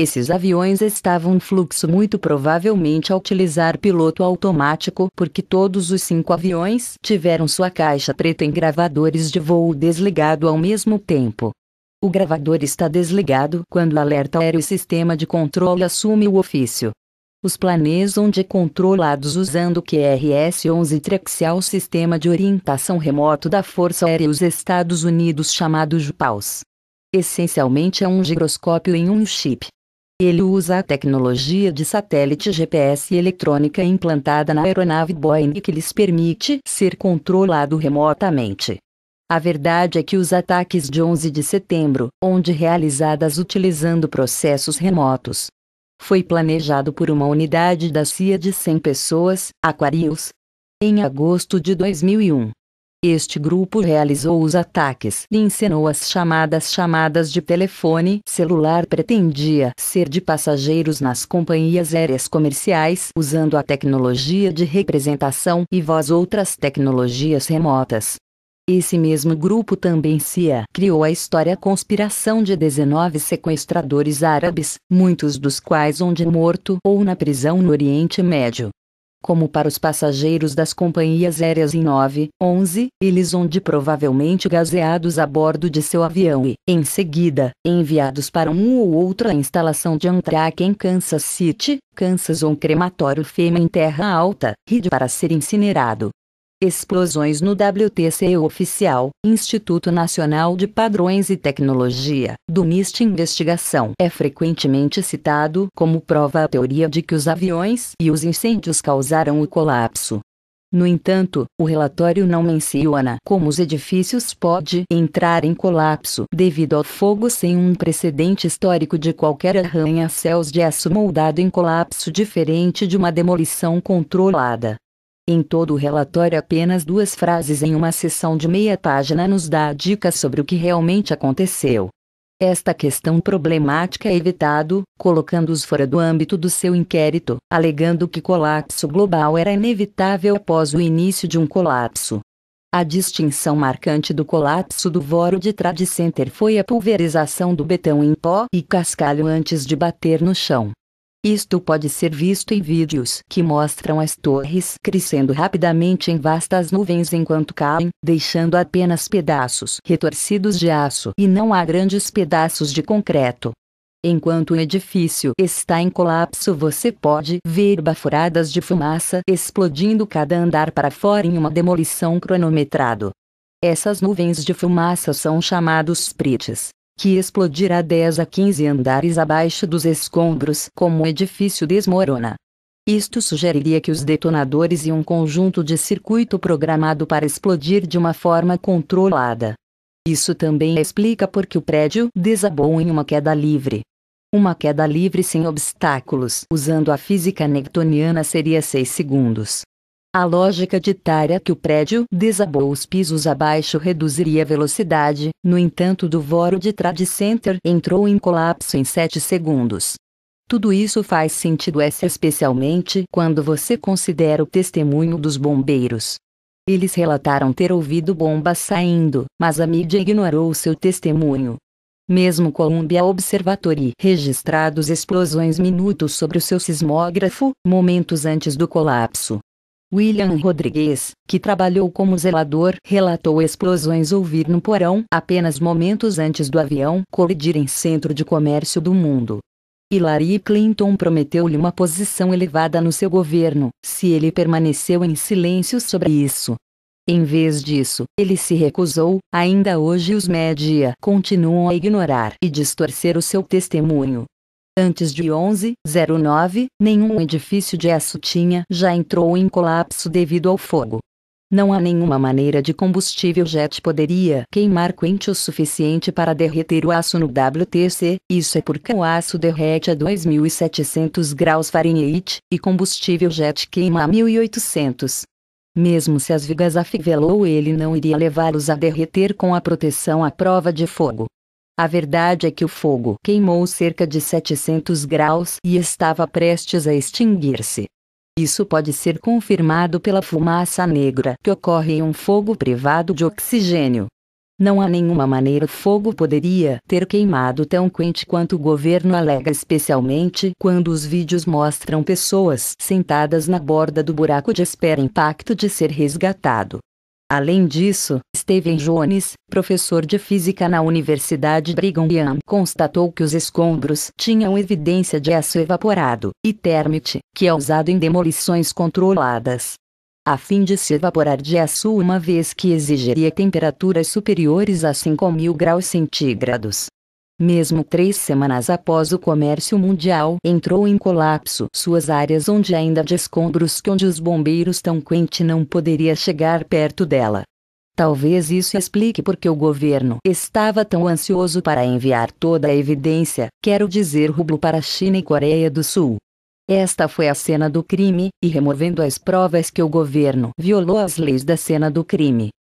Esses aviões estavam em fluxo, muito provavelmente a utilizar piloto automático, porque todos os 5 aviões tiveram sua caixa preta em gravadores de voo desligado ao mesmo tempo. O gravador está desligado quando o alerta aéreo e sistema de controle assume o ofício. Os planes são controlados usando o QRS-11 Triaxial, Sistema de Orientação Remoto da Força Aérea dos Estados Unidos, chamado JPAUS. Essencialmente é um giroscópio em um chip. Ele usa a tecnologia de satélite GPS e eletrônica implantada na aeronave Boeing que lhes permite ser controlado remotamente. A verdade é que os ataques de 11 de setembro, onde realizadas utilizando processos remotos, foi planejado por uma unidade da CIA de 100 pessoas, Aquarius. Em agosto de 2001. Este grupo realizou os ataques e encenou as chamadas de telefone celular. Pretendia ser de passageiros nas companhias aéreas comerciais usando a tecnologia de representação e voz, outras tecnologias remotas. Esse mesmo grupo também criou a história conspiração de 19 sequestradores árabes, muitos dos quais onde morto ou na prisão no Oriente Médio. Como para os passageiros das companhias aéreas em 9/11, eles onde provavelmente gaseados a bordo de seu avião e, em seguida, enviados para um ou outra instalação de Amtrak em Kansas City, Kansas, ou um crematório FEMA em Terra Alta, Reed, para ser incinerado. Explosões no WTC oficial, Instituto Nacional de Padrões e Tecnologia, do NIST. Investigação é frequentemente citado como prova a teoria de que os aviões e os incêndios causaram o colapso. No entanto, o relatório não menciona como os edifícios podem entrar em colapso devido ao fogo sem um precedente histórico de qualquer arranha-céus de aço moldado em colapso diferente de uma demolição controlada. Em todo o relatório, apenas 2 frases em uma seção de meia página nos dá dicas sobre o que realmente aconteceu. Esta questão problemática é evitado, colocando-os fora do âmbito do seu inquérito, alegando que colapso global era inevitável após o início de um colapso. A distinção marcante do colapso do World Trade Center foi a pulverização do betão em pó e cascalho antes de bater no chão. Isto pode ser visto em vídeos que mostram as torres crescendo rapidamente em vastas nuvens enquanto caem, deixando apenas pedaços retorcidos de aço e não há grandes pedaços de concreto. Enquanto o edifício está em colapso, você pode ver baforadas de fumaça explodindo cada andar para fora em uma demolição cronometrado. Essas nuvens de fumaça são chamados sprites, que explodirá 10 a 15 andares abaixo dos escombros como o edifício desmorona. Isto sugeriria que os detonadores e um conjunto de circuito programado para explodir de uma forma controlada. Isso também explica por que o prédio desabou em uma queda livre. Uma queda livre sem obstáculos, usando a física newtoniana, seria 6 segundos. A lógica ditaria que o prédio desabou os pisos abaixo reduziria a velocidade, no entanto, do World Trade Center entrou em colapso em 7 segundos. Tudo isso faz sentido, especialmente quando você considera o testemunho dos bombeiros. Eles relataram ter ouvido bombas saindo, mas a mídia ignorou seu testemunho. Mesmo Columbia Observatory registrados explosões minutos sobre o seu sismógrafo, momentos antes do colapso. William Rodrigues, que trabalhou como zelador, relatou explosões ouvir no porão apenas momentos antes do avião colidir em centro de comércio do mundo. Hillary Clinton prometeu-lhe uma posição elevada no seu governo, se ele permaneceu em silêncio sobre isso. Em vez disso, ele se recusou. Ainda hoje os média continuam a ignorar e distorcer o seu testemunho. Antes de 11/09, nenhum edifício de aço já entrou em colapso devido ao fogo. Não há nenhuma maneira de combustível jet poderia queimar quente o suficiente para derreter o aço no WTC, isso é porque o aço derrete a 2.700 graus Fahrenheit, e combustível jet queima a 1.800. Mesmo se as vigas afivelou, ele não iria levá-los a derreter com a proteção à prova de fogo. A verdade é que o fogo queimou cerca de 700 graus e estava prestes a extinguir-se. Isso pode ser confirmado pela fumaça negra que ocorre em um fogo privado de oxigênio. Não há nenhuma maneira o fogo poderia ter queimado tão quente quanto o governo alega, especialmente quando os vídeos mostram pessoas sentadas na borda do buraco de espera impacto de ser resgatado. Além disso, Stephen Jones, professor de física na Universidade Brigham Young, constatou que os escombros tinham evidência de aço evaporado, e termite, que é usado em demolições controladas. A fim de se evaporar de aço, uma vez que exigiria temperaturas superiores a 5.000 graus centígrados. Mesmo 3 semanas após o comércio mundial entrou em colapso, suas áreas onde ainda há escombros onde os bombeiros tão quente não poderia chegar perto dela. Talvez isso explique por que o governo estava tão ansioso para enviar toda a evidência, quero dizer rublo, para a China e Coreia do Sul. Esta foi a cena do crime, e removendo as provas que o governo violou as leis da cena do crime.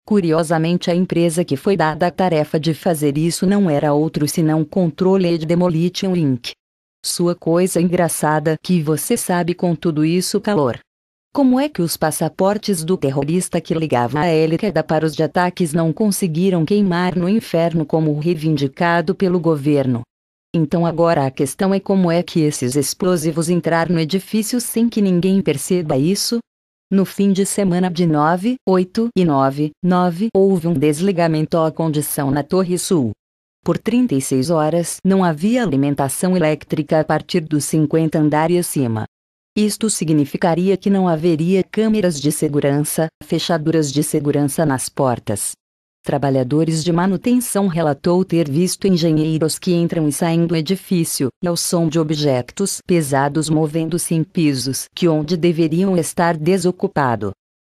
Curiosamente, a empresa que foi dada a tarefa de fazer isso não era outro senão Controlled Demolition Inc. Sua coisa engraçada que você sabe com tudo isso calor. Como é que os passaportes do terrorista que ligava a Al-Qaeda para os de ataques não conseguiram queimar no inferno como reivindicado pelo governo? Então agora a questão é como é que esses explosivos entraram no edifício sem que ninguém perceba isso? No fim de semana de 9, 8 e 9/9 houve um desligamento à condição na Torre Sul. Por 36 horas não havia alimentação elétrica a partir dos 50 andares acima. Isto significaria que não haveria câmeras de segurança, fechaduras de segurança nas portas. Trabalhadores de manutenção relatou ter visto engenheiros que entram e saem do edifício, e ao som de objetos pesados movendo-se em pisos que onde deveriam estar desocupado.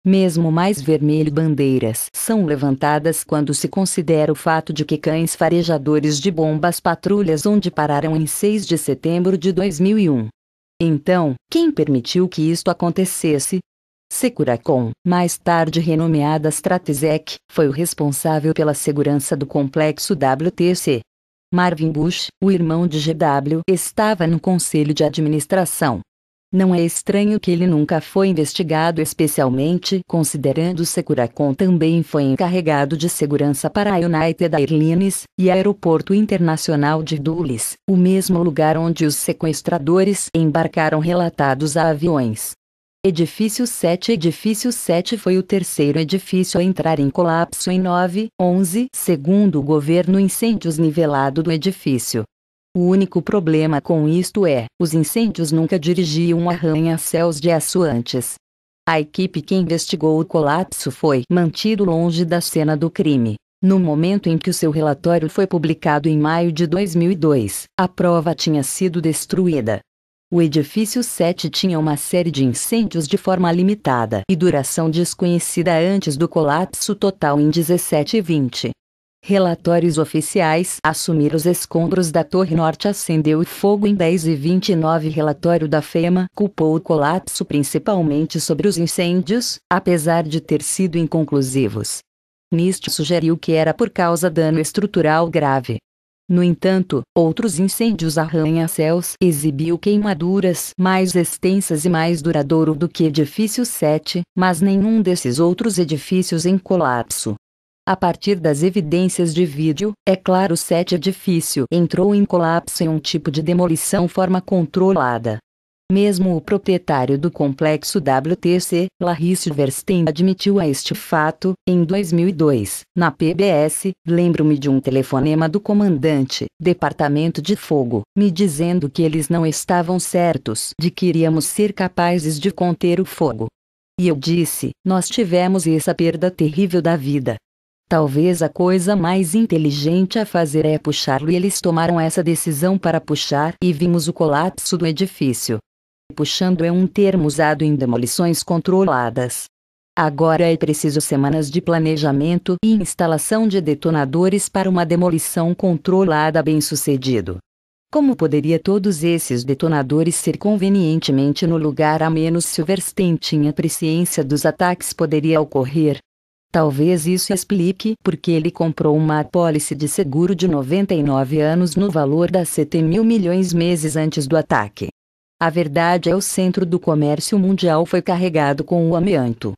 Mesmo mais vermelho bandeiras são levantadas quando se considera o fato de que cães farejadores de bombas patrulhas onde pararam em 6 de setembro de 2001. Então, quem permitiu que isto acontecesse? Securacom, mais tarde renomeada Stratesec, foi o responsável pela segurança do complexo WTC. Marvin Bush, o irmão de GW, estava no conselho de administração. Não é estranho que ele nunca foi investigado, especialmente considerando Securacom também foi encarregado de segurança para a United Airlines e Aeroporto Internacional de Dulles, o mesmo lugar onde os sequestradores embarcaram relatados a aviões. Edifício 7 foi o terceiro edifício a entrar em colapso em 9/11, segundo o governo. Incêndios nivelado do edifício. O único problema com isto é, os incêndios nunca dirigiam um arranha-céus de aço antes. A equipe que investigou o colapso foi mantido longe da cena do crime. No momento em que o seu relatório foi publicado em maio de 2002, a prova tinha sido destruída. O edifício 7 tinha uma série de incêndios de forma limitada e duração desconhecida antes do colapso total em 17 e 20. Relatórios oficiais: assumir os escombros da Torre Norte, acendeu o fogo em 10 e 29. Relatório da FEMA culpou o colapso principalmente sobre os incêndios, apesar de ter sido inconclusivos. NIST sugeriu que era por causa dano estrutural grave. No entanto, outros incêndios arranha-céus exibiu queimaduras mais extensas e mais duradouro do que edifício 7, mas nenhum desses outros edifícios em colapso. A partir das evidências de vídeo, é claro, o 7 edifício entrou em colapso em um tipo de demolição forma controlada. Mesmo o proprietário do complexo WTC, Larry Silverstein, admitiu a este fato, em 2002, na PBS. Lembro-me de um telefonema do comandante, Departamento de Fogo, me dizendo que eles não estavam certos de que iríamos ser capazes de conter o fogo. E eu disse, nós tivemos essa perda terrível da vida. Talvez a coisa mais inteligente a fazer é puxá-lo, e eles tomaram essa decisão para puxar, e vimos o colapso do edifício. Puxando é um termo usado em demolições controladas. Agora é preciso semanas de planejamento e instalação de detonadores para uma demolição controlada bem-sucedido. Como poderia todos esses detonadores ser convenientemente no lugar a menos Silverstein tinha presciência dos ataques poderia ocorrer? Talvez isso explique porque ele comprou uma apólice de seguro de 99 anos no valor de 7 mil milhões meses antes do ataque. A verdade é, o centro do comércio mundial foi carregado com o amianto.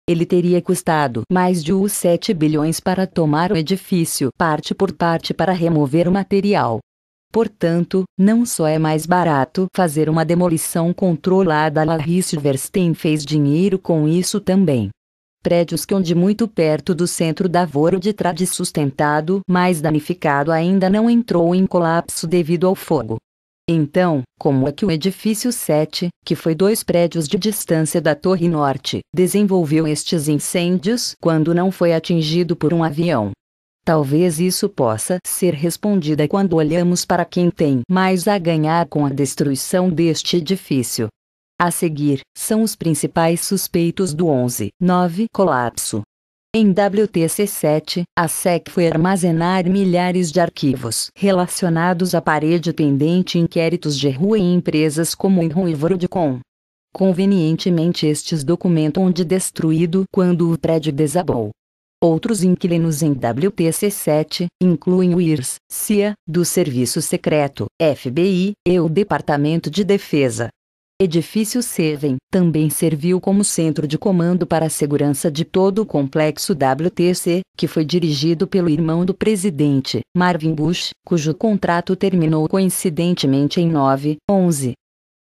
Ele teria custado mais de 7 bilhões para tomar o edifício parte por parte para remover o material. Portanto, não só é mais barato fazer uma demolição controlada, Larry Silverstein fez dinheiro com isso também. Prédios que onde muito perto do centro da World Trade sustentado, mas danificado, ainda não entrou em colapso devido ao fogo. Então, como é que o edifício 7, que foi 2 prédios de distância da Torre Norte, desenvolveu estes incêndios quando não foi atingido por um avião? Talvez isso possa ser respondida quando olhamos para quem tem mais a ganhar com a destruição deste edifício. A seguir, são os principais suspeitos do 11/9 colapso. Em WTC7, a SEC foi armazenar milhares de arquivos relacionados à parede pendente, inquéritos de rua em empresas como Enron e Broadcom. Convenientemente, estes documentam de destruído quando o prédio desabou. Outros inquilinos em WTC7 incluem o IRS, CIA, do Serviço Secreto, FBI, e o Departamento de Defesa. Edifício 7 também serviu como centro de comando para a segurança de todo o complexo WTC, que foi dirigido pelo irmão do presidente, Marvin Bush, cujo contrato terminou coincidentemente em 9/11.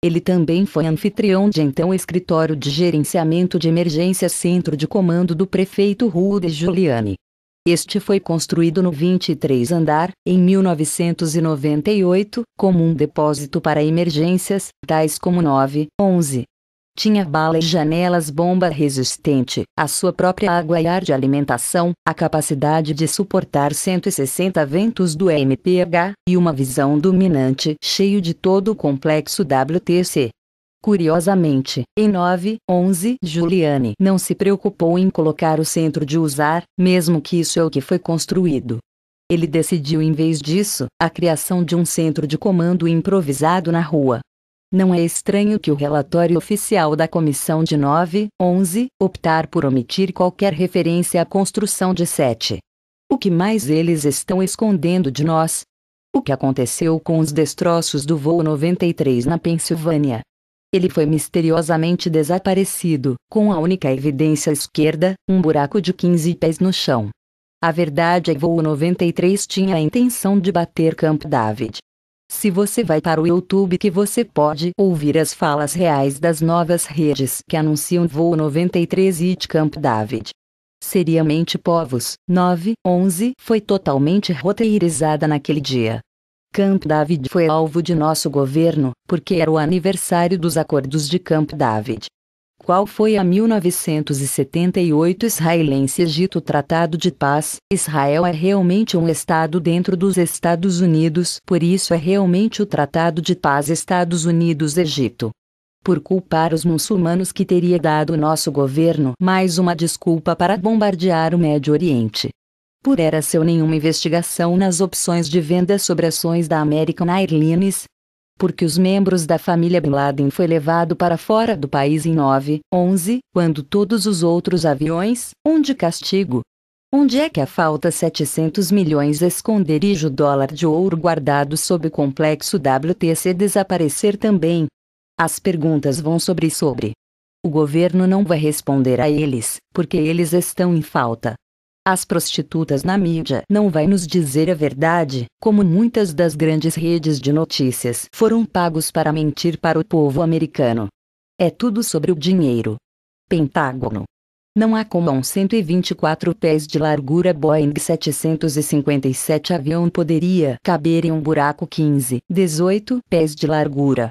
Ele também foi anfitrião de então Escritório de Gerenciamento de Emergência, centro de comando do prefeito Rudy Giuliani. Este foi construído no 23 andar, em 1998, como um depósito para emergências, tais como 911. Tinha bala e janelas bomba resistente, a sua própria água e ar de alimentação, a capacidade de suportar 160 ventos do MPH, e uma visão dominante, cheio de todo o complexo WTC. Curiosamente, em 911, Giuliani não se preocupou em colocar o centro de usar, mesmo que isso é o que foi construído. Ele decidiu em vez disso, a criação de um centro de comando improvisado na rua. Não é estranho que o relatório oficial da comissão de 911 optar por omitir qualquer referência à construção de 7. O que mais eles estão escondendo de nós? O que aconteceu com os destroços do voo 93 na Pensilvânia? Ele foi misteriosamente desaparecido, com a única evidência à esquerda, um buraco de 15 pés no chão. A verdade é que o voo 93 tinha a intenção de bater Camp David. Se você vai para o YouTube que você pode ouvir as falas reais das novas redes que anunciam voo 93 e de Camp David. Seriamente povos, 911 foi totalmente roteirizada naquele dia. Camp David foi alvo de nosso governo, porque era o aniversário dos acordos de Camp David. Qual foi a 1978 israelense-Egito Tratado de Paz? Israel é realmente um estado dentro dos Estados Unidos, por isso é realmente o Tratado de Paz Estados Unidos-Egito. Por culpar os muçulmanos que teria dado nosso governo mais uma desculpa para bombardear o Médio Oriente. Por era seu nenhuma investigação nas opções de venda sobre ações da American Airlines. Porque os membros da família Bin Laden foi levado para fora do país em 911, quando todos os outros aviões, onde castigo? Onde é que a falta 700 milhões esconderijo dólar de ouro guardado sob o complexo WTC desaparecer também? As perguntas vão sobre. O governo não vai responder a eles, porque eles estão em falta. As prostitutas na mídia não vai nos dizer a verdade, como muitas das grandes redes de notícias foram pagos para mentir para o povo americano. É tudo sobre o dinheiro. Pentágono. Não há como um 124 pés de largura Boeing 757 avião poderia caber em um buraco 18 pés de largura.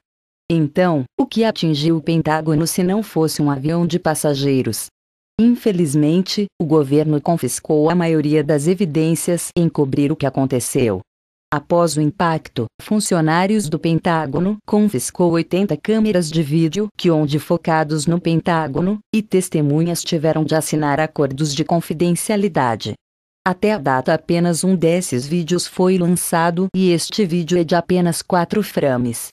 Então, o que atingiu o Pentágono se não fosse um avião de passageiros? Infelizmente, o governo confiscou a maioria das evidências em cobrir o que aconteceu. Após o impacto, funcionários do Pentágono confiscou 80 câmeras de vídeo que onde focados no Pentágono, e testemunhas tiveram de assinar acordos de confidencialidade. Até a data apenas um desses vídeos foi lançado e este vídeo é de apenas 4 frames.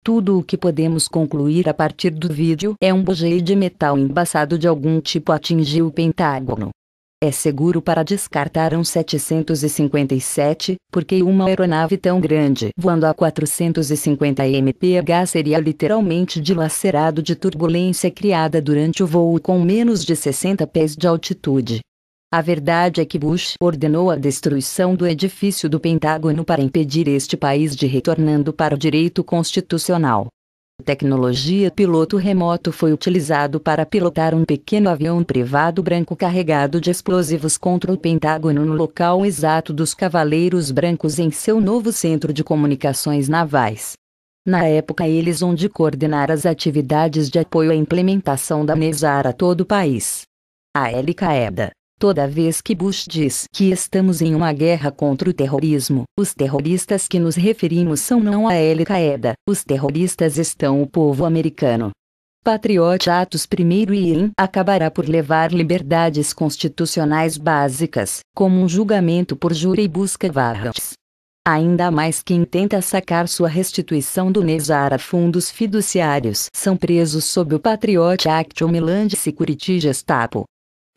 Tudo o que podemos concluir a partir do vídeo é um bugey de metal embaçado de algum tipo atingiu o Pentágono. É seguro para descartar um 757, porque uma aeronave tão grande voando a 450 mph seria literalmente dilacerado de turbulência criada durante o voo com menos de 60 pés de altitude. A verdade é que Bush ordenou a destruição do edifício do Pentágono para impedir este país de retornando para o direito constitucional. A tecnologia piloto remoto foi utilizado para pilotar um pequeno avião privado branco carregado de explosivos contra o Pentágono no local exato dos Cavaleiros Brancos em seu novo centro de comunicações navais. Na época eles onde coordenar as atividades de apoio à implementação da NESAR a todo o país. A Al-Qaeda. Toda vez que Bush diz que estamos em uma guerra contra o terrorismo, os terroristas que nos referimos são não a Al-Qaeda, os terroristas estão o povo americano. Patriot Atos I e acabará por levar liberdades constitucionais básicas, como um julgamento por júri e busca warrants. Ainda mais quem tenta sacar sua restituição do NESAR a fundos fiduciários são presos sob o Patriot Act Homeland Security Gestapo.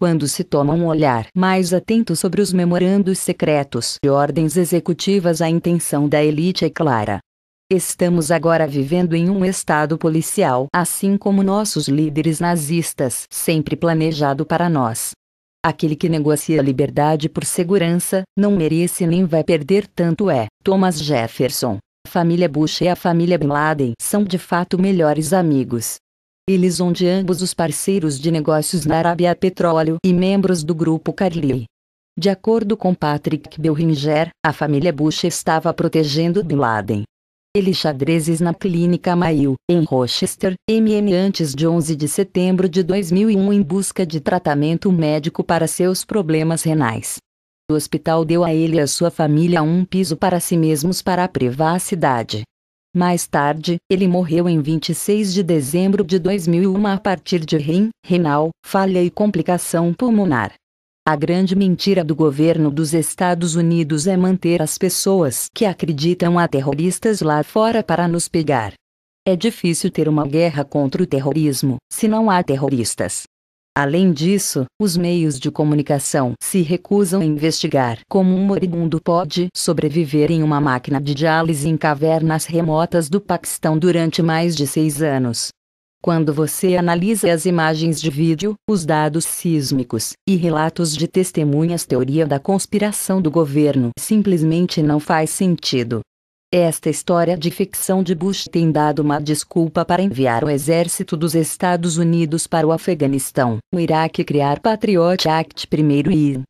Quando se toma um olhar mais atento sobre os memorandos secretos e ordens executivas, a intenção da elite é clara. Estamos agora vivendo em um estado policial, assim como nossos líderes nazistas, sempre planejado para nós. Aquele que negocia liberdade por segurança, não merece nem vai perder tanto é Thomas Jefferson. A família Bush e a família Bin Laden são de fato melhores amigos. Eles onde ambos os parceiros de negócios na Arábia Petróleo e membros do grupo Carlyle. De acordo com Patrick Belringer, a família Bush estava protegendo Bin Laden. Ele xadrezes na clínica Mayo, em Rochester, MM antes de 11 de setembro de 2001 em busca de tratamento médico para seus problemas renais. O hospital deu a ele e a sua família um piso para si mesmos para a privacidade. Mais tarde, ele morreu em 26 de dezembro de 2001 a partir de renal, falha e complicação pulmonar. A grande mentira do governo dos Estados Unidos é manter as pessoas que acreditam a terroristas lá fora para nos pegar. É difícil ter uma guerra contra o terrorismo, se não há terroristas. Além disso, os meios de comunicação se recusam a investigar como um moribundo pode sobreviver em uma máquina de diálise em cavernas remotas do Paquistão durante mais de 6 anos. Quando você analisa as imagens de vídeo, os dados sísmicos e relatos de testemunhas, teoria da conspiração do governo simplesmente não faz sentido. Esta história de ficção de Bush tem dado uma desculpa para enviar o exército dos Estados Unidos para o Afeganistão, o Iraque e criar Patriot Act primeiro e...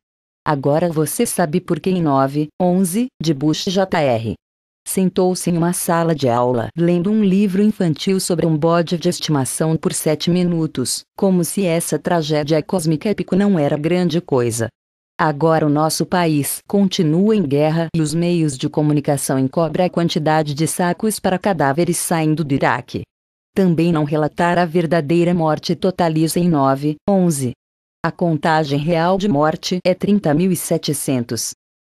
Agora você sabe por que em 9/11, de Bush Jr. sentou-se em uma sala de aula lendo um livro infantil sobre um bode de estimação por 7 minutos, como se essa tragédia cósmica épica não era grande coisa. Agora o nosso país continua em guerra e os meios de comunicação encobrem a quantidade de sacos para cadáveres saindo do Iraque. Também não relatar a verdadeira morte totaliza em 9/11. A contagem real de morte é 30.700.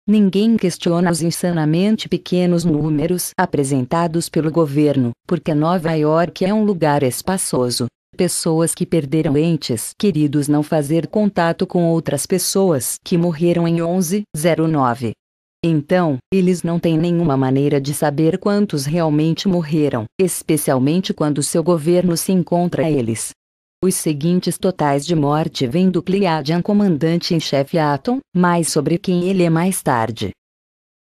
Ninguém questiona os insanamente pequenos números apresentados pelo governo, porque Nova York é um lugar espaçoso. Pessoas que perderam entes queridos não fazer contato com outras pessoas que morreram em 11/09. Então, eles não têm nenhuma maneira de saber quantos realmente morreram, especialmente quando seu governo se encontra eles. Os seguintes totais de morte vêm do Pleiadian comandante-em-chefe Atom, mais sobre quem ele é mais tarde.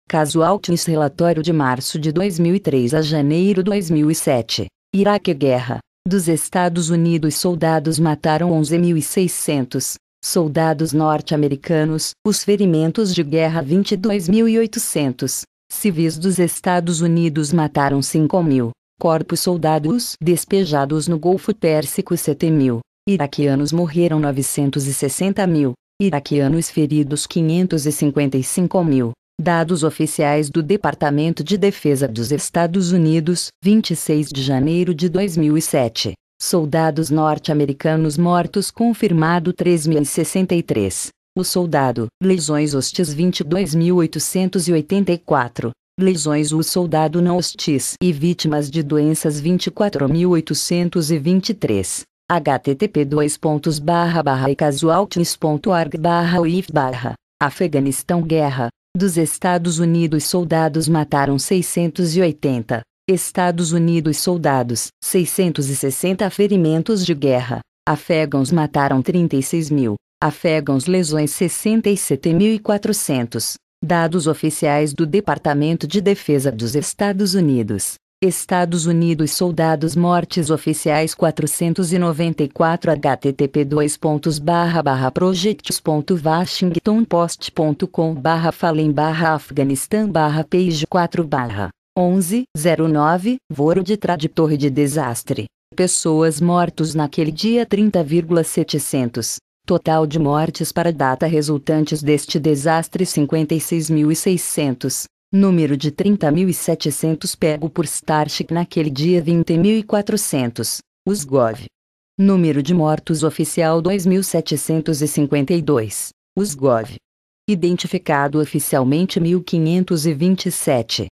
Casualties relatório de março de 2003 a janeiro 2007. Iraque guerra. Dos Estados Unidos soldados mataram 11.600 soldados norte-americanos, os ferimentos de guerra 22.800. Civis dos Estados Unidos mataram 5.000. Corpos soldados despejados no Golfo Pérsico 7.000. Iraquianos morreram 960.000. Iraquianos feridos 555.000. Dados oficiais do Departamento de Defesa dos Estados Unidos, 26 de janeiro de 2007. Soldados norte-americanos mortos confirmado 3.063. O soldado, lesões hostis 22.884. Lesões o soldado não hostis e vítimas de doenças 24.823. http://ecasualties.org/uif/ Afeganistão guerra. Dos Estados Unidos soldados mataram 680. Estados Unidos soldados, 660 ferimentos de guerra. Afegãos mataram 36.000. Afegãos lesões 67.400. Dados oficiais do Departamento de Defesa dos Estados Unidos. Estados Unidos soldados mortes oficiais 494 http://projects.washingtonpost.com/falem/afeganistan/page 4/11/09 Voro de Torre de desastre. Pessoas mortos naquele dia 30,700. Total de mortes para data resultantes deste desastre 56.600. Número de 30.700 pego por Starship naquele dia 20.400. Usgov. Número de mortos oficial 2.752. Usgov. Identificado oficialmente 1.527.